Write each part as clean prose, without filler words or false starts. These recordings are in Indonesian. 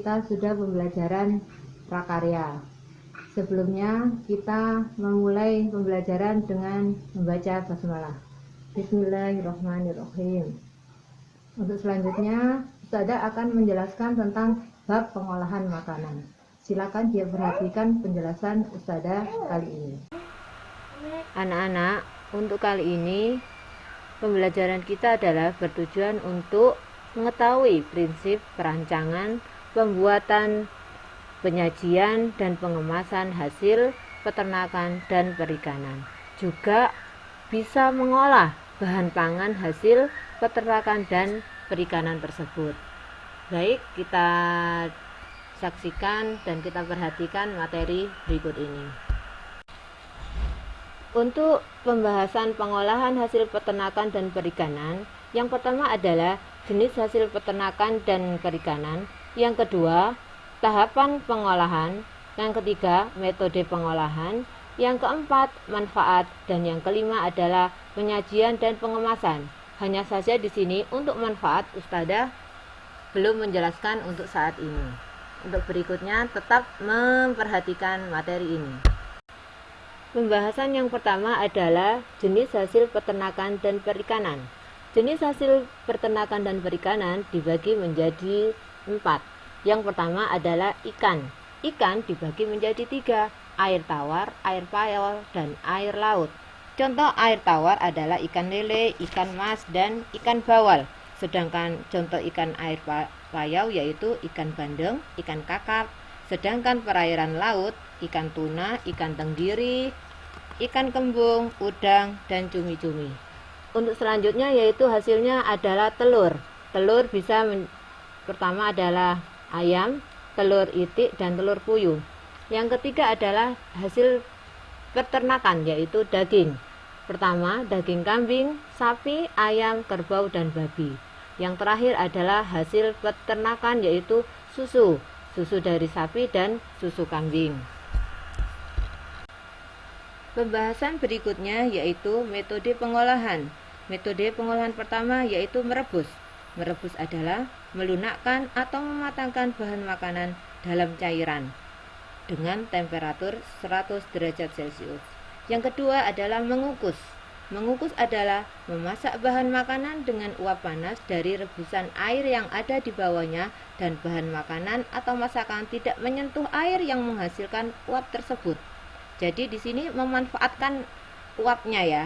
kita sudah pembelajaran prakarya. Sebelumnya kita memulai pembelajaran dengan membaca basmalah. Bismillahirrahmanirrahim. Untuk selanjutnya, Ustazah akan menjelaskan tentang bab pengolahan makanan. Silakan dia perhatikan penjelasan Ustazah kali ini. Anak-anak, untuk kali ini pembelajaran kita adalah bertujuan untuk mengetahui prinsip perancangan, pembuatan, penyajian, dan pengemasan hasil peternakan dan perikanan. Juga bisa mengolah bahan pangan hasil peternakan dan perikanan tersebut. Baik, kita saksikan dan kita perhatikan materi berikut ini. Untuk pembahasan pengolahan hasil peternakan dan perikanan, yang pertama adalah jenis hasil peternakan dan perikanan, yang kedua tahapan pengolahan, yang ketiga metode pengolahan, yang keempat manfaat, dan yang kelima adalah penyajian dan pengemasan. Hanya saja di sini untuk manfaat Ustazah belum menjelaskan untuk saat ini. Untuk berikutnya tetap memperhatikan materi ini. Pembahasan yang pertama adalah jenis hasil peternakan dan perikanan. Jenis hasil peternakan dan perikanan dibagi menjadi 4. Yang pertama adalah ikan. Ikan dibagi menjadi 3, air tawar, air payau, dan air laut. Contoh air tawar adalah ikan lele, ikan mas, dan ikan bawal. Sedangkan contoh ikan air payau yaitu ikan bandeng, ikan kakap. Sedangkan perairan laut, ikan tuna, ikan tenggiri, ikan kembung, udang, dan cumi-cumi. Untuk selanjutnya yaitu hasilnya adalah telur. Telur bisa pertama adalah ayam, telur itik, dan telur puyuh. Yang ketiga adalah hasil peternakan yaitu daging. Pertama daging kambing, sapi, ayam, kerbau, dan babi. Yang terakhir adalah hasil peternakan yaitu susu. Susu dari sapi dan susu kambing. Pembahasan berikutnya yaitu metode pengolahan. Metode pengolahan pertama yaitu merebus. Merebus adalah melunakkan atau mematangkan bahan makanan dalam cairan dengan temperatur 100 derajat Celcius. Yang kedua adalah mengukus. Mengukus adalah memasak bahan makanan dengan uap panas dari rebusan air yang ada di bawahnya dan bahan makanan atau masakan tidak menyentuh air yang menghasilkan uap tersebut. Jadi di sini memanfaatkan uapnya ya.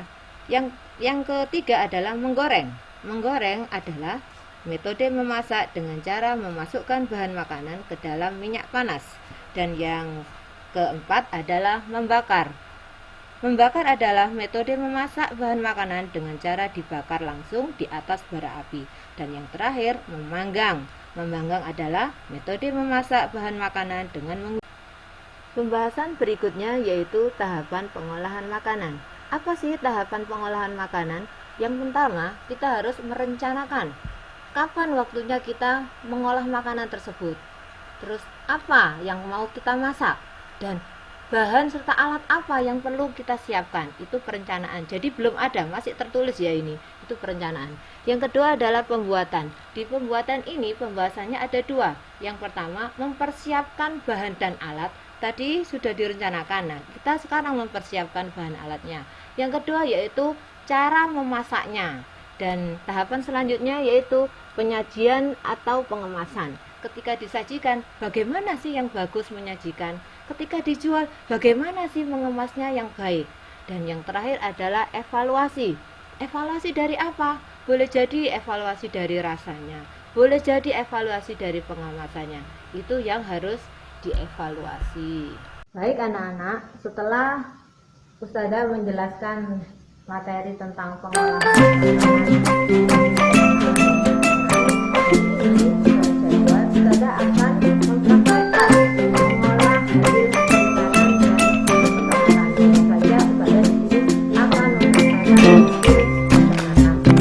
Yang ketiga adalah menggoreng. Menggoreng adalah metode memasak dengan cara memasukkan bahan makanan ke dalam minyak panas. Dan yang keempat adalah membakar. Membakar adalah metode memasak bahan makanan dengan cara dibakar langsung di atas bara api. Dan yang terakhir memanggang. Memanggang adalah metode memasak bahan makanan dengan Pembahasan berikutnya yaitu tahapan pengolahan makanan. Apa sih tahapan pengolahan makanan? Yang pertama, kita harus merencanakan kapan waktunya kita mengolah makanan tersebut. Terus apa yang mau kita masak dan bahan serta alat apa yang perlu kita siapkan. Itu perencanaan. Jadi belum ada, masih tertulis ya ini. Itu perencanaan. Yang kedua adalah pembuatan. Di pembuatan ini pembahasannya ada 2. Yang pertama, mempersiapkan bahan dan alat. Tadi sudah direncanakan. Nah, kita sekarang mempersiapkan bahan alatnya. Yang kedua yaitu cara memasaknya. Dan tahapan selanjutnya yaitu penyajian atau pengemasan. Ketika disajikan, bagaimana sih yang bagus menyajikan? Ketika dijual, bagaimana sih mengemasnya yang baik? Dan yang terakhir adalah evaluasi. Evaluasi dari apa? Boleh jadi evaluasi dari rasanya, boleh jadi evaluasi dari pengemasannya. Itu yang harus dievaluasi. Baik anak-anak, setelah Ustazah menjelaskan materi tentang pengolahan Ustazah akan mempraktikkan mengolah hasil perikanan dan peternakan. Saja Ustazah di sini akan mempraktikkan peternakan.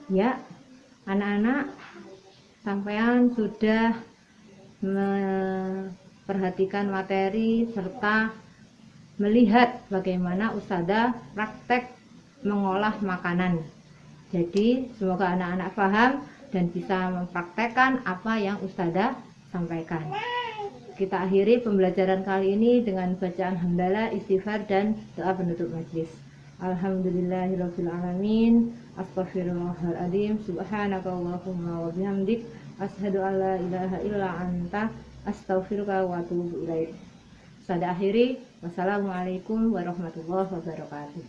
Ya, anak-anak, sampean sudah memperhatikan materi serta melihat bagaimana Ustazah praktek mengolah makanan. Jadi semoga anak-anak paham dan bisa mempraktekkan apa yang Ustazah sampaikan. Kita akhiri pembelajaran kali ini dengan bacaan hamdalah, istighfar, dan doa penutup majelis. Alhamdulillahirabbil alamin. Astaghfirullahaladzim. Subhanakallahumma wa bihamdik. Asyhadu an la ilaha illa anta. Astaghfiruka wa atubu ilaik. Saya akhiri. Wassalamualaikum warahmatullahi wabarakatuh.